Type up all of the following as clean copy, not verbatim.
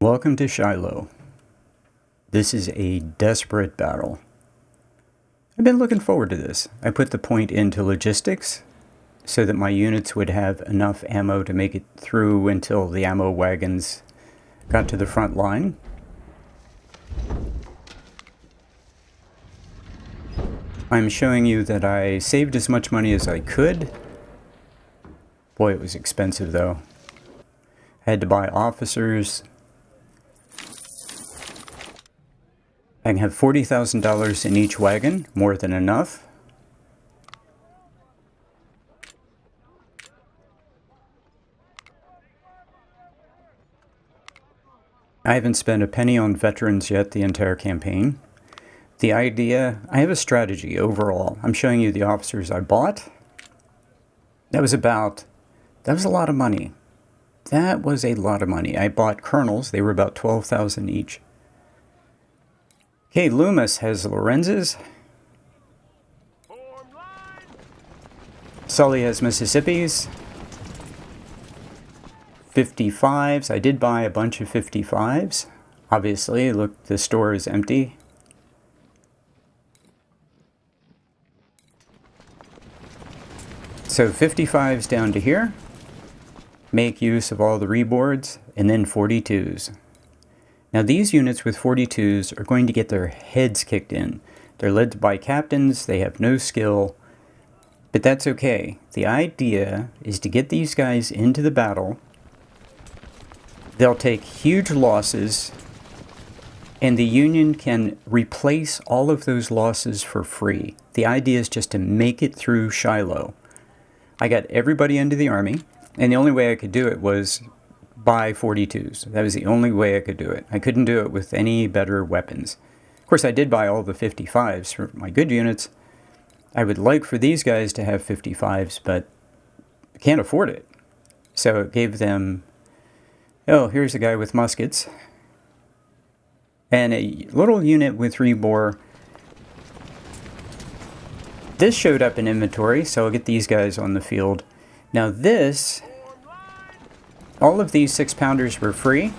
Welcome to Shiloh. This is a desperate battle. I've been looking forward to this. I put the point into logistics so that my units would have enough ammo to make it through until the ammo wagons got to the front line. I'm showing you that I saved as much money as I could. Boy, it was expensive though. I had to buy officers. I can have $40,000 in each wagon, more than enough. I haven't spent a penny on veterans yet the entire campaign. The idea, I have a strategy overall. I'm showing you the officers I bought. That was a lot of money. That was a lot of money. I bought colonels. They were about 12,000 each. Okay, Loomis has Lorenz's. Sully has Mississippi's. 55s. I did buy a bunch of 55s. Obviously, look, the store is empty. So 55s down to here. Make use of all the reboards, and then 42s. Now these units with 42s are going to get their heads kicked in. They're led by captains, they have no skill, but that's okay. The idea is to get these guys into the battle. They'll take huge losses, and the Union can replace all of those losses for free. The idea is just to make it through Shiloh. I got everybody into the army, and the only way I could do it was buy 42s. That was the only way I could do it. I couldn't do it with any better weapons. Of course, I did buy all the 55s for my good units. I would like for these guys to have 55s, but I can't afford it. So it gave them, oh, here's a guy with muskets. And a little unit with rebore. This showed up in inventory, so I'll get these guys on the field. Now this, all of these 6-pounders were free.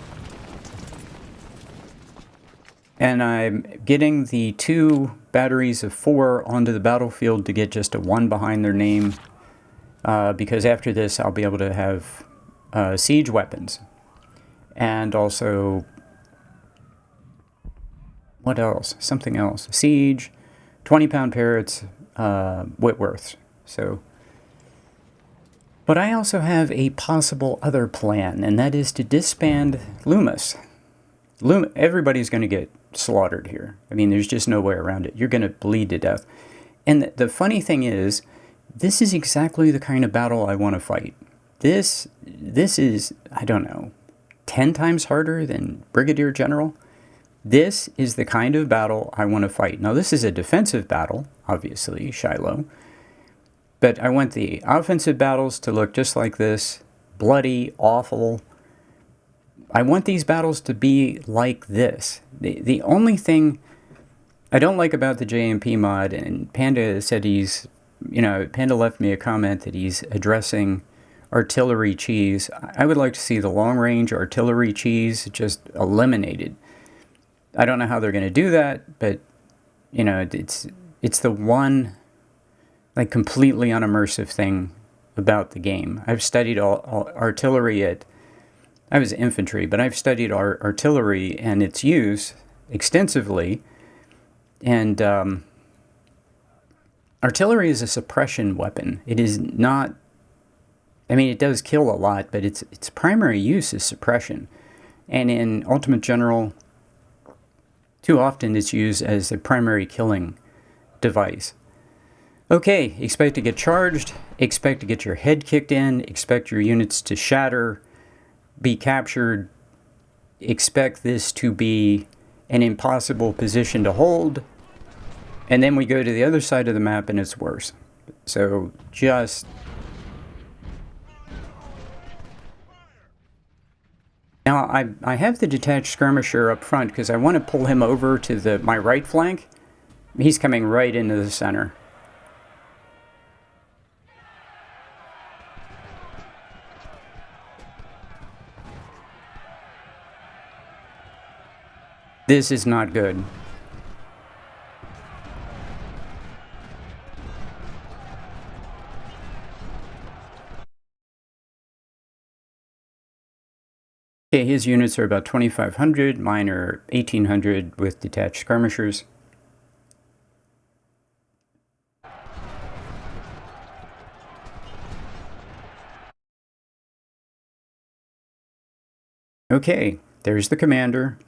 And I'm getting the 2 batteries of 4 onto the battlefield to get just a 1 behind their name. Because after this I'll be able to have siege weapons. And also, what else? Something else. Siege, 20-pound parrots, Whitworths. So, but I also have a possible other plan, and that is to disband Loomis. Everybody's going to get slaughtered here. I mean, there's just no way around it. You're going to bleed to death. And the funny thing is, this is exactly the kind of battle I want to fight. This is, I don't know, 10 times harder than Brigadier General. This is the kind of battle I want to fight. Now, this is a defensive battle, obviously, Shiloh. But I want the offensive battles to look just like this. Bloody, awful. I want these battles to be like this. The only thing I don't like about the JMP mod, and Panda said he's, Panda left me a comment that he's addressing artillery cheese. I would like to see the long-range artillery cheese just eliminated. I don't know how they're going to do that, but, it's the one, like, completely unimmersive thing about the game. I've studied all artillery I was infantry, but I've studied artillery and its use extensively. And artillery is a suppression weapon. It is not, I mean, it does kill a lot, but its primary use is suppression. And in Ultimate General, too often it's used as a primary killing device. Okay, expect to get charged, expect to get your head kicked in, expect your units to shatter, be captured, expect this to be an impossible position to hold, and then we go to the other side of the map and it's worse. So just... Now I have the detached skirmisher up front because I want to pull him over to my right flank. He's coming right into the center. This is not good. Okay, his units are about 2,500. Mine are 1,800 with detached skirmishers. Okay, there's the commander.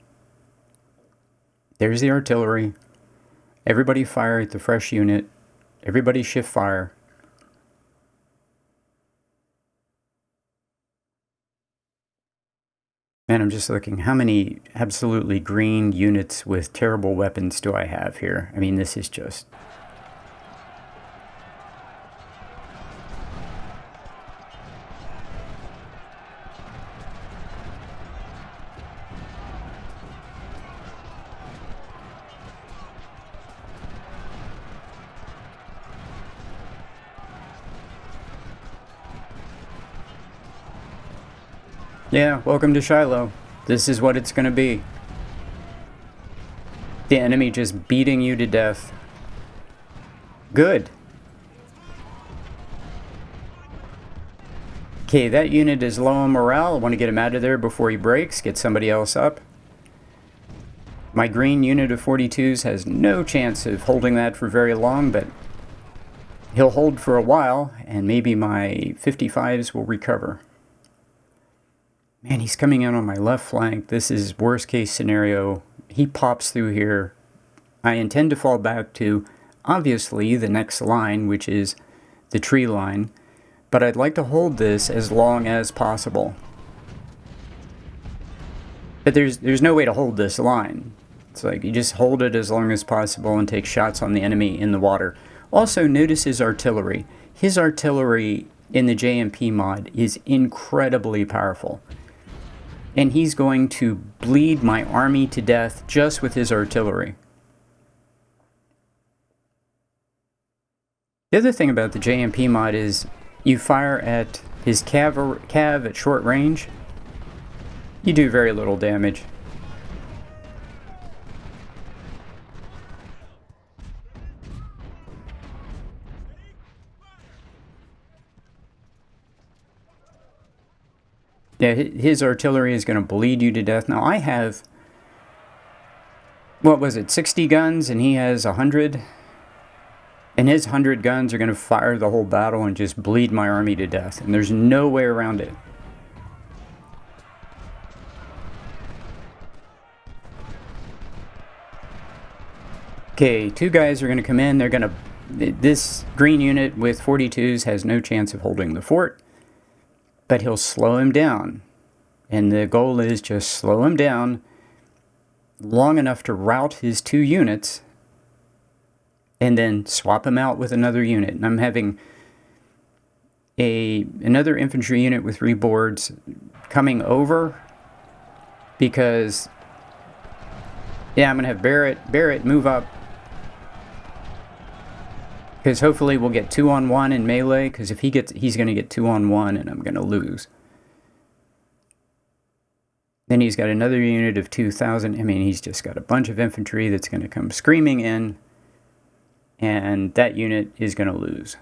There's the artillery. Everybody fire at the fresh unit. Everybody shift fire. Man, I'm just looking. How many absolutely green units with terrible weapons do I have here? I mean, this is just... Yeah, welcome to Shiloh. This is what it's gonna be. The enemy just beating you to death. Good. Okay, that unit is low on morale. I want to get him out of there before he breaks. Get somebody else up. My green unit of 42s has no chance of holding that for very long, but he'll hold for a while, and maybe my 55s will recover. Man, he's coming in on my left flank. This is worst case scenario. He pops through here. I intend to fall back to, obviously, the next line, which is the tree line. But I'd like to hold this as long as possible. But there's no way to hold this line. It's like you just hold it as long as possible and take shots on the enemy in the water. Also, notice his artillery. His artillery in the JMP mod is incredibly powerful. And he's going to bleed my army to death just with his artillery. The other thing about the JMP mod is you fire at his cav at short range, you do very little damage. Yeah, his artillery is going to bleed you to death. Now I have, what was it, 60 guns, and he has 100. And his 100 guns are going to fire the whole battle and just bleed my army to death. And there's no way around it. Okay, two guys are going to come in. They're going to... This green unit with 42s has no chance of holding the fort. But he'll slow him down. And the goal is just slow him down long enough to rout his two units, and then swap him out with another unit. And I'm having another infantry unit with 3 boards coming over because, yeah, I'm going to have Barrett move up. Because hopefully we'll get 2-on-1 in melee, because if he's going to get 2-on-1 and I'm going to lose. Then he's got another unit of 2,000. I mean, he's just got a bunch of infantry that's going to come screaming in. And that unit is going to lose.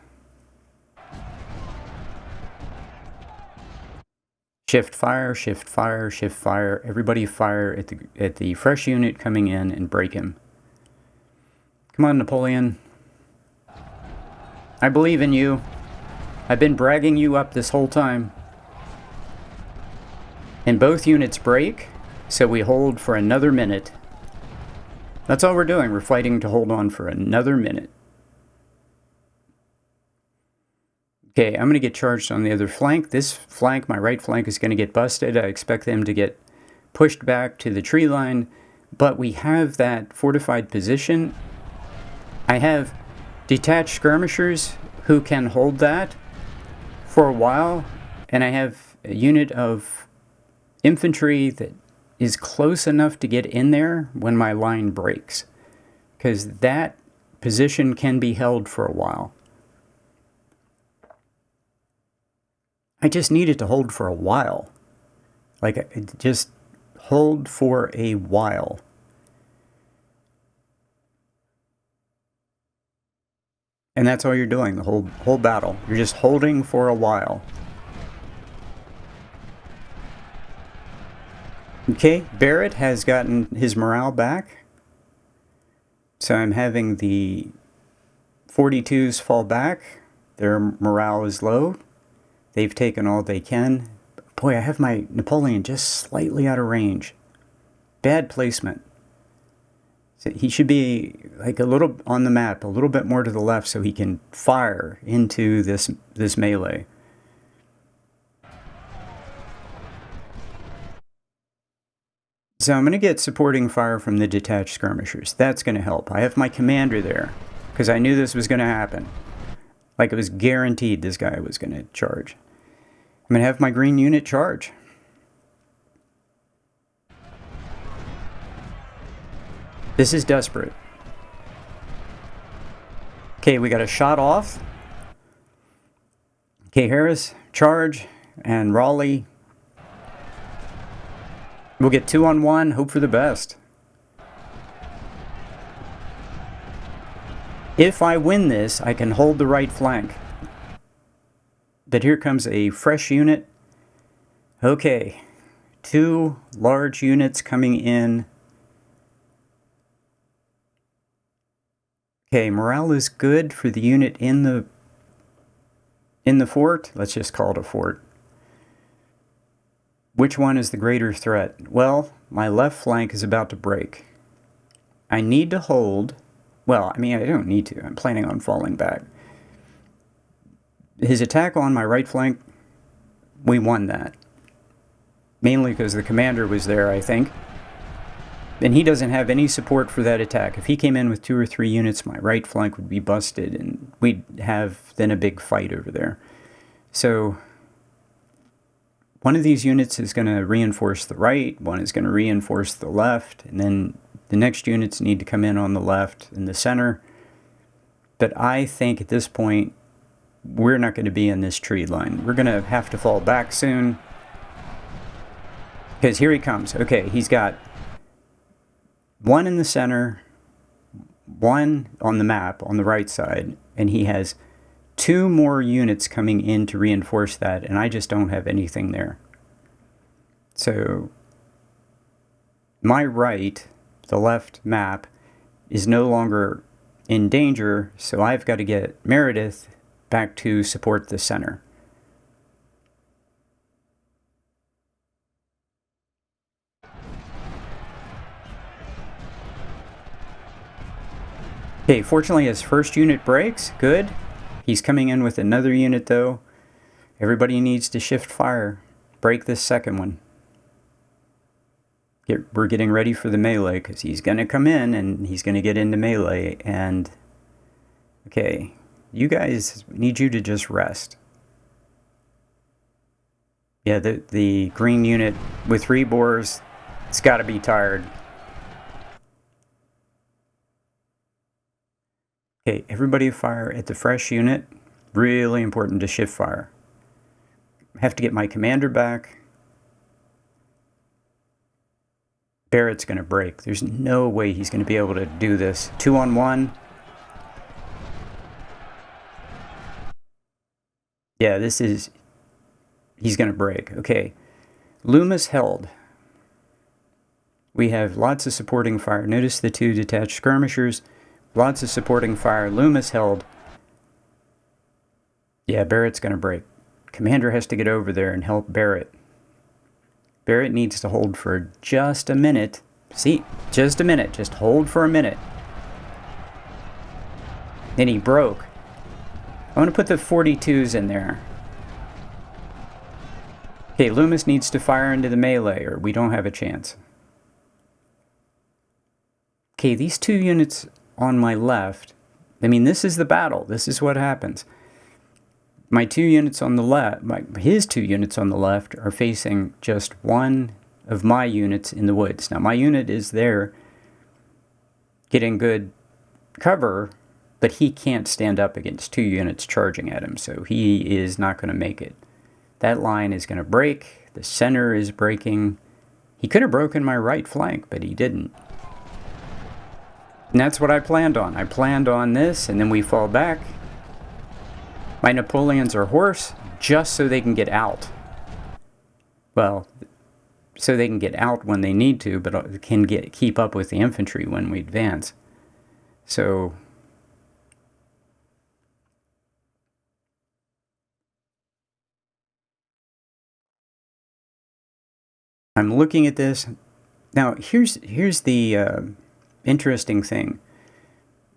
Shift fire, shift fire, shift fire. Everybody fire at the fresh unit coming in and break him. Come on, Napoleon. I believe in you. I've been bragging you up this whole time. And both units break, so we hold for another minute. That's all we're doing. We're fighting to hold on for another minute. Okay, I'm going to get charged on the other flank. This flank, my right flank, is going to get busted. I expect them to get pushed back to the tree line. But we have that fortified position. I have detached skirmishers who can hold that for a while. And I have a unit of infantry that is close enough to get in there when my line breaks, because that position can be held for a while. I just need it to hold for a while. Like, just hold for a while. And that's all you're doing the whole battle. You're just holding for a while. Okay, Barrett has gotten his morale back. So I'm having the 42s fall back. Their morale is low. They've taken all they can. Boy, I have my Napoleon just slightly out of range. Bad placement. So he should be like a little on the map, a little bit more to the left so he can fire into this melee. So I'm going to get supporting fire from the detached skirmishers. That's going to help. I have my commander there because I knew this was going to happen. Like it was guaranteed this guy was going to charge. I'm going to have my green unit charge. This is desperate. Okay, we got a shot off. Okay, Harris, charge, and Raleigh. We'll get 2-on-1, hope for the best. If I win this, I can hold the right flank. But here comes a fresh unit. Okay, 2 large units coming in. Okay, morale is good for the unit in the fort. Let's just call it a fort. Which one is the greater threat? Well, my left flank is about to break. I need to hold. Well, I mean, I don't need to. I'm planning on falling back. His attack on my right flank, we won that. Mainly because the commander was there, I think. And he doesn't have any support for that attack. If he came in with 2 or 3 units, my right flank would be busted, and we'd have then a big fight over there. So one of these units is going to reinforce the right, one is going to reinforce the left, and then the next units need to come in on the left and the center. But I think at this point, we're not going to be in this tree line. We're going to have to fall back soon. Because here he comes. Okay, he's got 1 in the center, 1 on the map on the right side, and he has 2 more units coming in to reinforce that, and I just don't have anything there. So my right, the left map, is no longer in danger, so I've got to get Meredith back to support the center. Okay, fortunately his first unit breaks. Good. He's coming in with another unit though. Everybody needs to shift fire. Break this second one. We're getting ready for the melee because he's going to come in and he's going to get into melee. And okay, you guys need you to just rest. Yeah, the green unit with 3 bores, it's got to be tired. Okay, everybody fire at the fresh unit. Really important to shift fire. I have to get my commander back. Barrett's going to break. There's no way he's going to be able to do this. 2-on-1. Yeah, he's going to break. Okay, Loomis held. We have lots of supporting fire. Notice the 2 detached skirmishers. Lots of supporting fire. Loomis held. Yeah, Barrett's going to break. Commander has to get over there and help Barrett. Barrett needs to hold for just a minute. See, just a minute. Just hold for a minute. Then he broke. I want to put the 42s in there. Okay, Loomis needs to fire into the melee or we don't have a chance. Okay, these 2 units on my left, I mean, this is the battle. This is what happens. My 2 units on the left, his 2 units on the left are facing just 1 of my units in the woods. Now, my unit is there getting good cover, but he can't stand up against 2 units charging at him, so he is not going to make it. That line is going to break. The center is breaking. He could have broken my right flank, but he didn't. And that's what I planned on. I planned on this, and then we fall back. My Napoleons are horse just so they can get out. Well, so they can get out when they need to, but can keep up with the infantry when we advance. So I'm looking at this. Now, here's the interesting thing.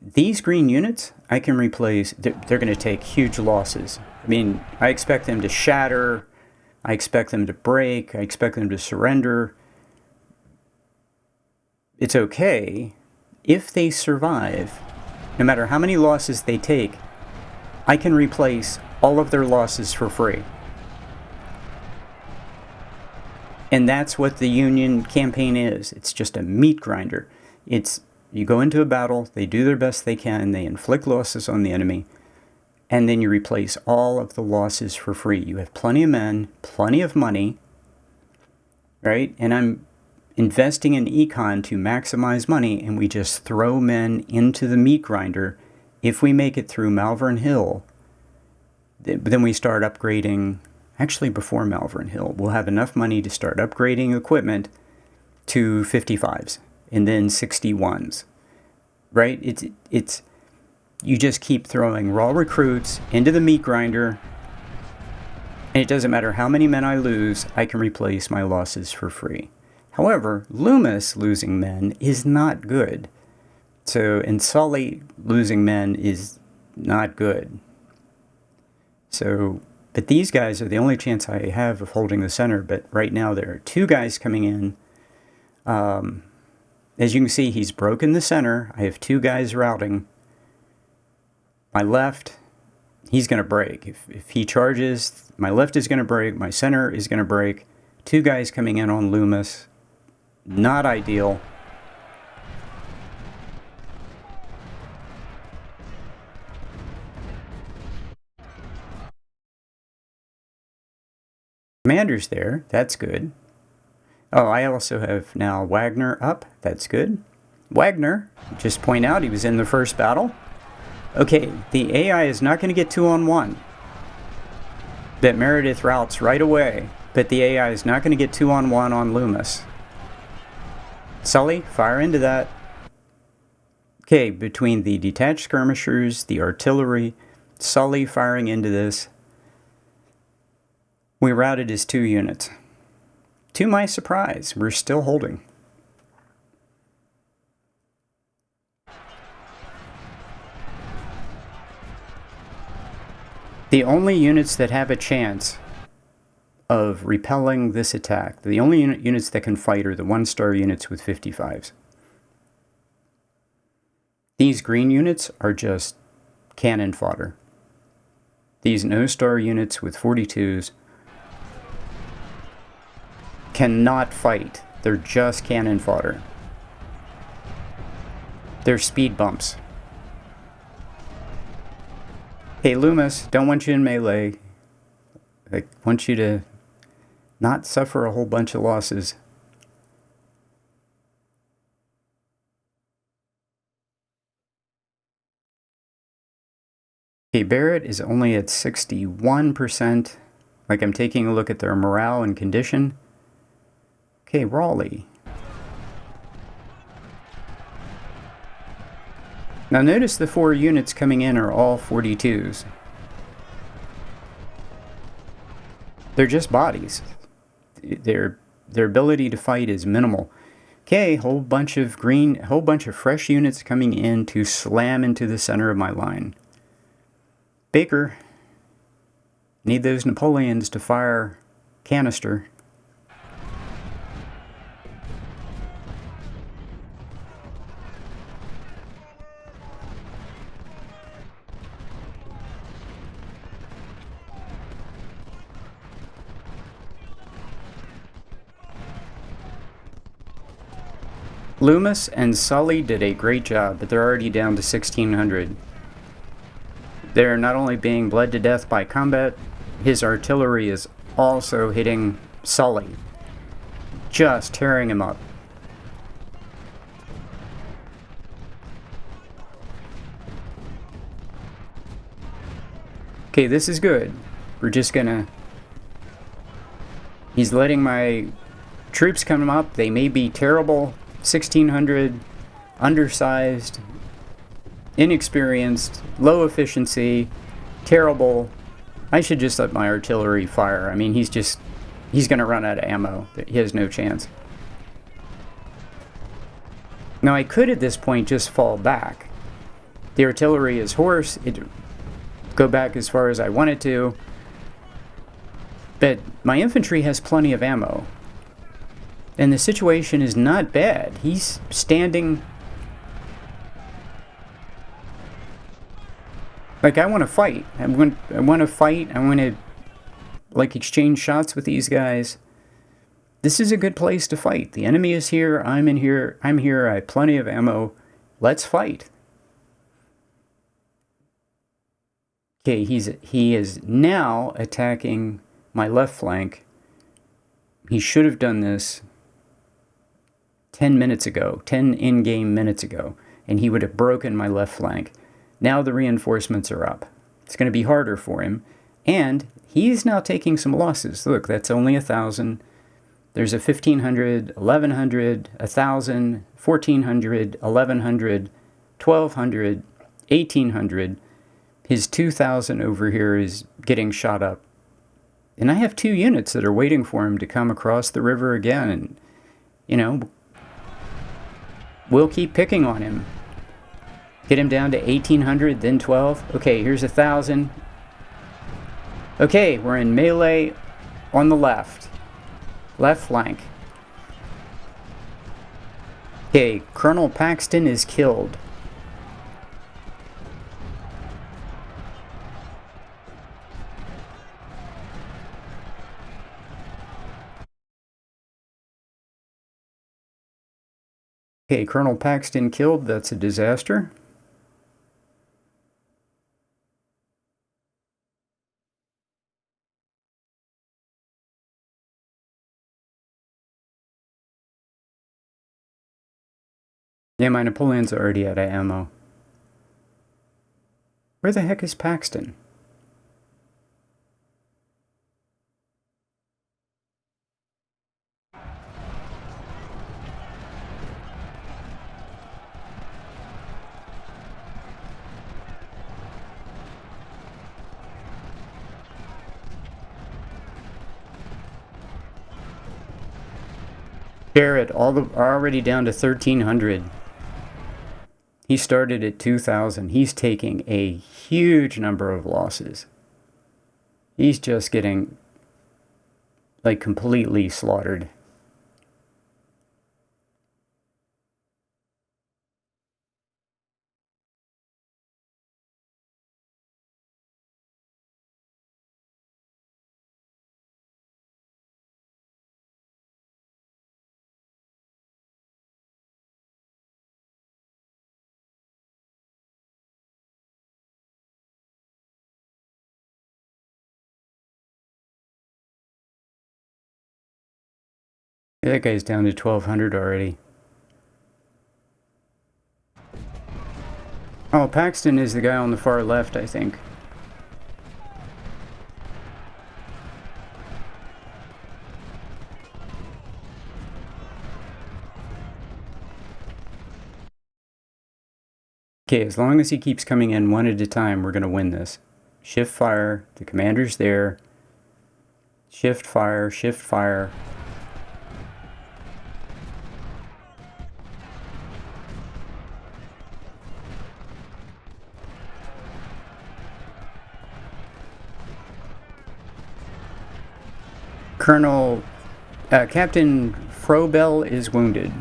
These green units, I can replace. They're going to take huge losses. I mean, I expect them to shatter. I expect them to break. I expect them to surrender. It's okay if they survive. No matter how many losses they take, I can replace all of their losses for free. And that's what the Union campaign is. It's just a meat grinder. You go into a battle, they do their best they can, they inflict losses on the enemy, and then you replace all of the losses for free. You have plenty of men, plenty of money, right? And I'm investing in econ to maximize money, and we just throw men into the meat grinder. If we make it through Malvern Hill, then we start upgrading. Actually, before Malvern Hill, we'll have enough money to start upgrading equipment to 55s and then 61s, right? It's you just keep throwing raw recruits into the meat grinder, and it doesn't matter how many men I lose, I can replace my losses for free. However, Loomis losing men is not good. So, and Sully losing men is not good. So, but these guys are the only chance I have of holding the center. But right now there are two guys coming in. As you can see, he's broken the center. I have two guys routing. My left, he's going to break. If he charges, my left is going to break. My center is going to break. Two guys coming in on Loomis. Not ideal. Commander's there. That's good. Oh, I also have now Wagner up. That's good. Wagner, just point out he was in the first battle. Okay, the AI is not going to get 2-on-1. That Meredith routes right away, but the AI is not going to get 2-on-1 on Loomis. Sully, fire into that. Okay, between the detached skirmishers, the artillery, Sully firing into this. We routed his 2 units. To my surprise, we're still holding. The only units that have a chance of repelling this attack, the only units that can fight are the 1-star units with 55s. These green units are just cannon fodder. These no-star units with 42s cannot fight. They're just cannon fodder. They're speed bumps. Hey Loomis, don't want you in melee. I want you to not suffer a whole bunch of losses. Okay, Barrett is only at 61%. Like, I'm taking a look at their morale and condition. Okay, Raleigh. Now notice the 4 units coming in are all 42s. They're just bodies. Their ability to fight is minimal. Okay, whole bunch of fresh units coming in to slam into the center of my line. Baker, need those Napoleons to fire canister. Loomis and Sully did a great job, but they're already down to 1,600. They're not only being bled to death by combat, his artillery is also hitting Sully, just tearing him up. Okay, this is good. We're just gonna... He's letting my troops come up. They may be terrible. 1,600, undersized, inexperienced, low efficiency, terrible. I should just let my artillery fire. I mean, he's going to run out of ammo. He has no chance. Now, I could at this point just fall back. The artillery is hoarse. It go back as far as I want it to. But my infantry has plenty of ammo. And the situation is not bad. He's standing... Like, I want to fight. I want to fight. I want to, like, exchange shots with these guys. This is a good place to fight. The enemy is here. I'm in here. I'm here. I have plenty of ammo. Let's fight. Okay, he is now attacking my left flank. He should have done this 10 minutes ago, 10 in-game minutes ago, and he would have broken my left flank. Now the reinforcements are up. It's going to be harder for him, and he's now taking some losses. Look, that's only 1,000. There's a 1,500, 1,100, 1,000, 1,400, 1,100, 1,200, 1,800. His 2,000 over here is getting shot up. And I have 2 units that are waiting for him to come across the river again. And, you know, we'll keep picking on him. Get him down to 1,800, then 12. Okay, here's 1,000. Okay, we're in melee on the left. Left flank. Okay, Colonel Paxton is killed. Okay, Colonel Paxton killed. That's a disaster. Yeah, my Napoleon's already out of ammo. Where the heck is Paxton? Barrett, already down to 1,300. He started at 2,000. He's taking a huge number of losses. He's just getting, like, completely slaughtered. That guy's down to 1,200 already. Oh, Paxton is the guy on the far left, I think. Okay, as long as he keeps coming in one at a time, we're going to win this. Shift fire. The commander's there. Shift fire. Shift fire. Captain Frobel is wounded.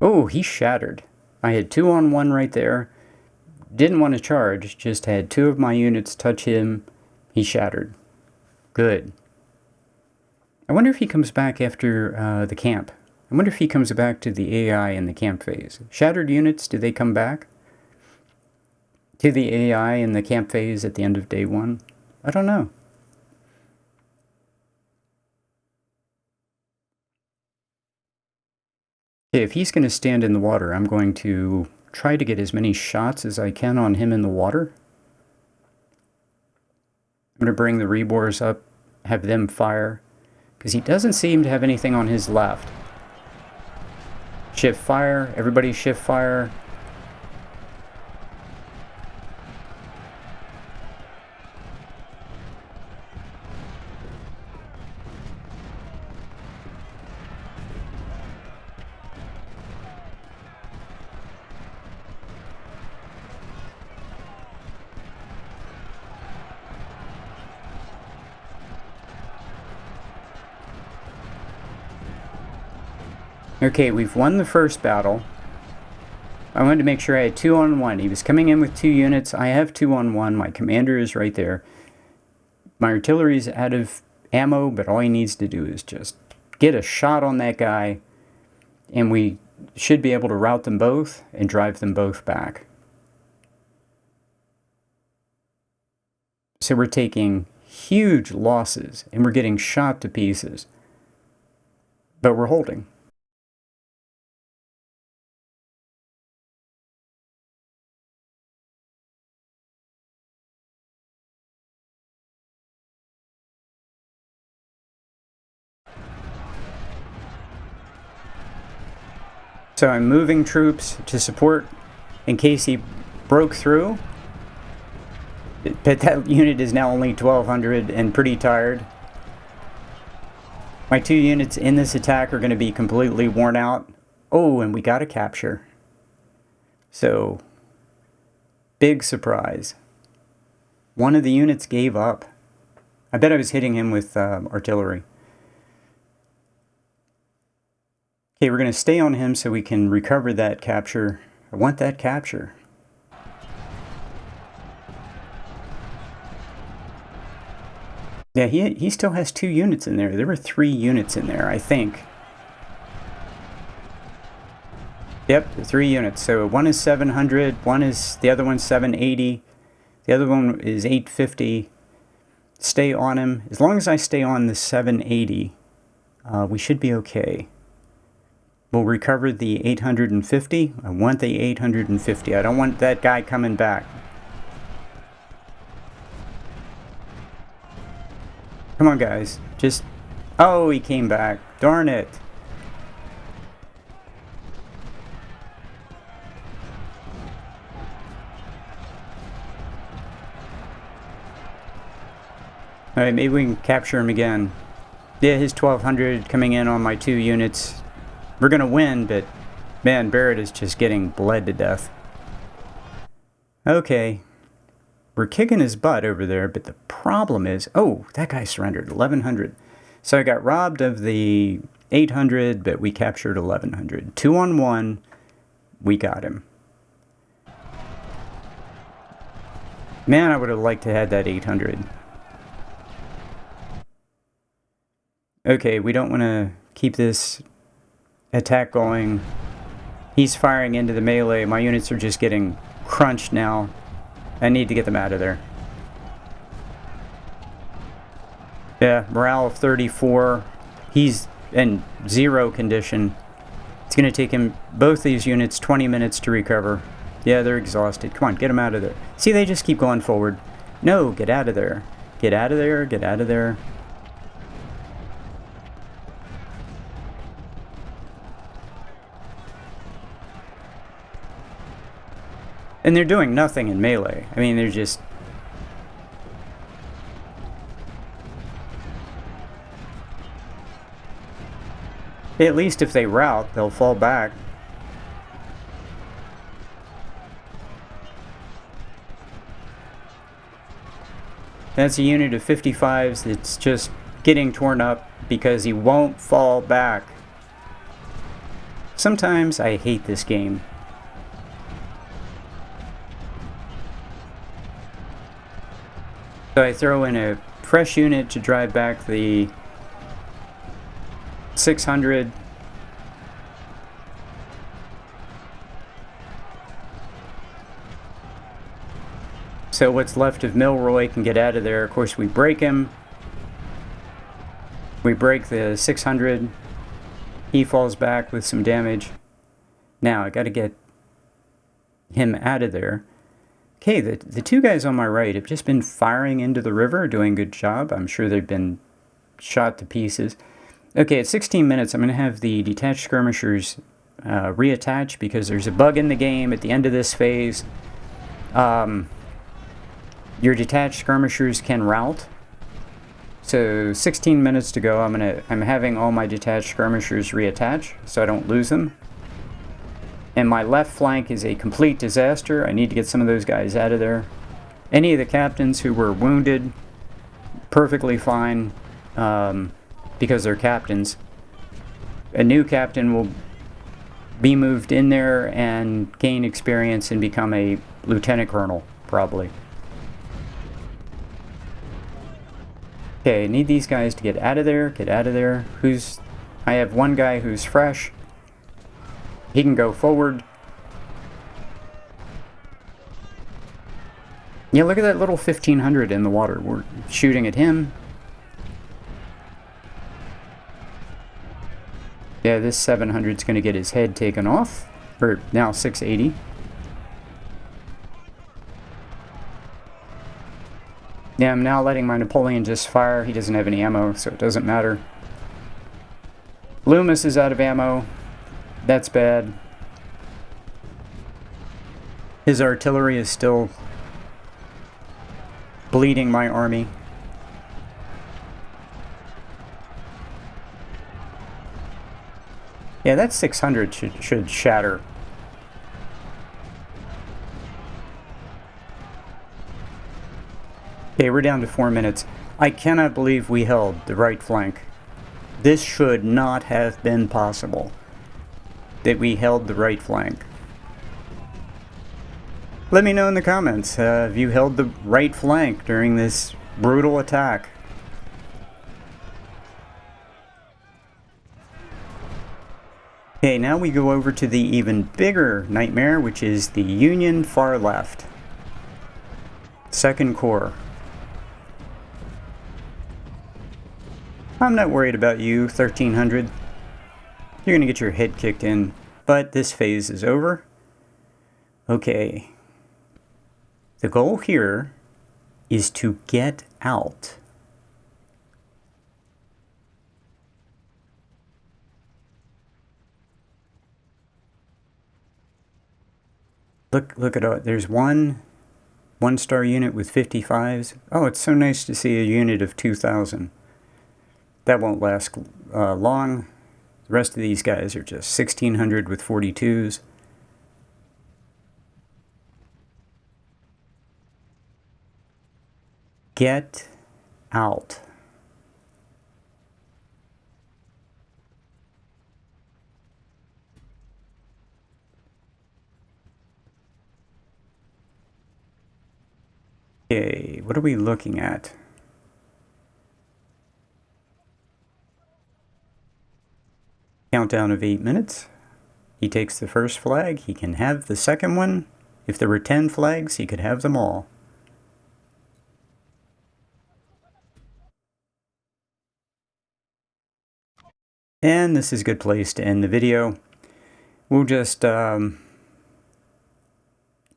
Oh, he's shattered. I had 2 on 1 right there. Didn't want to charge, just had 2 of my units touch him. He shattered. Good. I wonder if he comes back after the camp. I wonder if he comes back to the AI in the camp phase. Shattered units, do they come back to the AI in the camp phase at the end of day 1? I don't know. Okay, if he's going to stand in the water, I'm going to try to get as many shots as I can on him in the water. I'm going to bring the rebores up, have them fire, because he doesn't seem to have anything on his left. Shift fire, everybody shift fire. Okay, we've won the first battle. I wanted to make sure I had 2-on-1. He was coming in with 2 units. I have 2-on-1. My commander is right there. My artillery is out of ammo, but all he needs to do is just get a shot on that guy, and we should be able to rout them both and drive them both back. So we're taking huge losses, and we're getting shot to pieces. But we're holding. So I'm moving troops to support in case he broke through. But that unit is now only 1,200 and pretty tired. My 2 units in this attack are going to be completely worn out. Oh, and we got a capture. So, big surprise. One of the units gave up. I bet I was hitting him with artillery. Okay, we're going to stay on him so we can recover that capture. I want that capture. Yeah, he still has 2 units in there. There were 3 units in there, I think. Yep, 3 units. So one is 700, the other one's 780, the other one is 850. Stay on him. As long as I stay on the 780, we should be okay. We'll recover the 850. I want the 850. I don't want that guy coming back. Come on, guys. Just... Oh, he came back. Darn it. Alright, maybe we can capture him again. Yeah, his 1,200 coming in on my 2 units. We're going to win, but man, Barrett is just getting bled to death. Okay. We're kicking his butt over there, but the problem is... Oh, that guy surrendered. 1,100. So I got robbed of the 800, but we captured 1,100. 2-on-1. We got him. Man, I would have liked to have that 800. Okay, we don't want to keep this attack going. He's firing into the melee. My units are just getting crunched now. I need to get them out of there. Yeah, morale of 34. He's in 0 condition. It's going to take him, both these units, 20 minutes to recover. Yeah, they're exhausted. Come on, get them out of there. See, they just keep going forward. No, get out of there. Get out of there, get out of there. And they're doing nothing in melee. I mean, they're just... At least if they rout, they'll fall back. That's a unit of 55s that's just getting torn up because he won't fall back. Sometimes I hate this game. So I throw in a fresh unit to drive back the 600. So what's left of Milroy can get out of there. Of course, we break him. We break the 600. He falls back with some damage. Now I got to get him out of there. Okay, the two guys on my right have just been firing into the river, doing a good job. I'm sure they've been shot to pieces. Okay, at 16 minutes, I'm going to have the detached skirmishers reattach because there's a bug in the game at the end of this phase. Your detached skirmishers can rout. So 16 minutes to go. I'm having all my detached skirmishers reattach so I don't lose them. And my left flank is a complete disaster. I need to get some of those guys out of there. Any of the captains who were wounded, perfectly fine, because they're captains. A new captain will be moved in there and gain experience and become a lieutenant colonel, probably. Okay, I need these guys to get out of there, I have one guy who's fresh. He can go forward. Yeah, look at that little 1500 in the water. We're shooting at him. Yeah, this 700's going to get his head taken off. Or now 680. Yeah, I'm now letting my Napoleon just fire. He doesn't have any ammo, so it doesn't matter. Loomis is out of ammo. That's bad. His artillery is still bleeding my army. Yeah, that 600 should shatter. Okay, we're down to 4 minutes. I cannot believe we held the right flank. This should not have been possible. That we held the right flank. Let me know in the comments, have you held the right flank during this brutal attack? Okay, now we go over to the even bigger nightmare, which is the Union far left. Second Corps. I'm not worried about you, 1300. You're going to get your head kicked in, but this phase is over. Okay. The goal here is to get out. Look at it. There's one-star unit with 55s. Oh, it's so nice to see a unit of 2,000. That won't last long. The rest of these guys are just 1,600 with 42s. Get out. Okay, what are we looking at? Countdown of 8 minutes. He takes the first flag. He can have the second one. If there were 10 flags, he could have them all. And this is a good place to end the video. We'll just, yeah,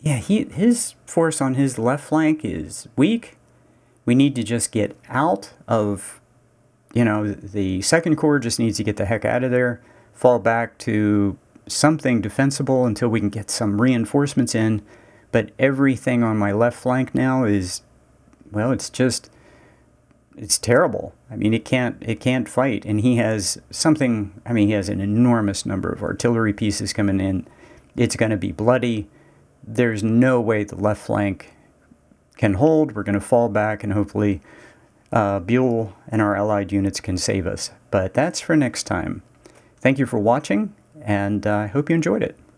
his force on his left flank is weak. We need to just get out of, you know, the Second Corps just needs to get the heck out of there, fall back to something defensible until we can get some reinforcements in. But everything on my left flank now is, well, it's terrible. I mean, it can't fight. And he has something, I mean, he has an enormous number of artillery pieces coming in. It's going to be bloody. There's no way the left flank can hold. We're going to fall back, and hopefully Buell and our allied units can save us. But that's for next time. Thank you for watching, and I hope you enjoyed it.